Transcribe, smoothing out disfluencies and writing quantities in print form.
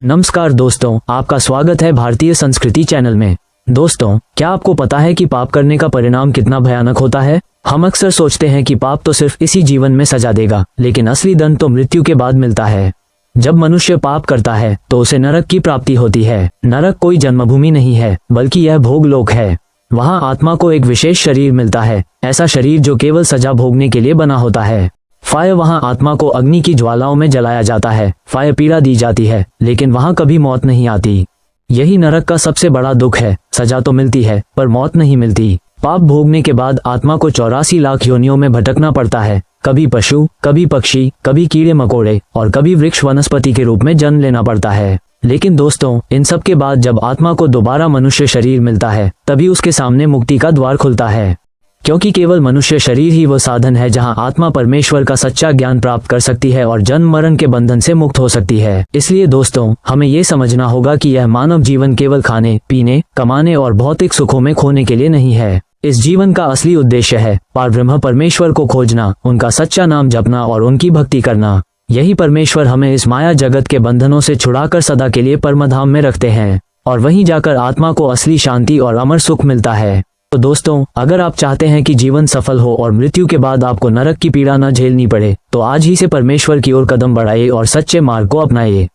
नमस्कार दोस्तों, आपका स्वागत है भारतीय संस्कृति चैनल में। दोस्तों, क्या आपको पता है कि पाप करने का परिणाम कितना भयानक होता है? हम अक्सर सोचते हैं कि पाप तो सिर्फ इसी जीवन में सजा देगा, लेकिन असली दंड तो मृत्यु के बाद मिलता है। जब मनुष्य पाप करता है तो उसे नरक की प्राप्ति होती है। नरक कोई जन्मभूमि नहीं है, बल्कि यह भोगलोक है। वहाँ आत्मा को एक विशेष शरीर मिलता है, ऐसा शरीर जो केवल सजा भोगने के लिए बना होता है। वहाँ आत्मा को अग्नि की ज्वालाओं में जलाया जाता है, पीड़ा दी जाती है, लेकिन वहाँ कभी मौत नहीं आती। यही नरक का सबसे बड़ा दुख है। सजा तो मिलती है पर मौत नहीं मिलती। पाप भोगने के बाद आत्मा को 84 लाख योनियों में भटकना पड़ता है। कभी पशु, कभी पक्षी, कभी कीड़े मकोड़े और कभी वृक्ष वनस्पति के रूप में जन्म लेना पड़ता है। लेकिन दोस्तों, इन सब के बाद जब आत्मा को दोबारा मनुष्य शरीर मिलता है, तभी उसके सामने मुक्ति का द्वार खुलता है। क्योंकि केवल मनुष्य शरीर ही वो साधन है जहां आत्मा परमेश्वर का सच्चा ज्ञान प्राप्त कर सकती है और जन्म मरण के बंधन से मुक्त हो सकती है। इसलिए दोस्तों, हमें ये समझना होगा कि यह मानव जीवन केवल खाने, पीने, कमाने और भौतिक सुखों में खोने के लिए नहीं है। इस जीवन का असली उद्देश्य है परब्रह्म परमेश्वर को खोजना, उनका सच्चा नाम जपना और उनकी भक्ति करना। यही परमेश्वर हमें इस माया जगत के बंधनों से छुड़ाकर सदा के लिए परमधाम में रखते हैं, और वहीं जाकर आत्मा को असली शांति और अमर सुख मिलता है। तो दोस्तों, अगर आप चाहते हैं कि जीवन सफल हो और मृत्यु के बाद आपको नरक की पीड़ा न झेलनी पड़े, तो आज ही से परमेश्वर की ओर कदम बढ़ाइए और सच्चे मार्ग को अपनाइए।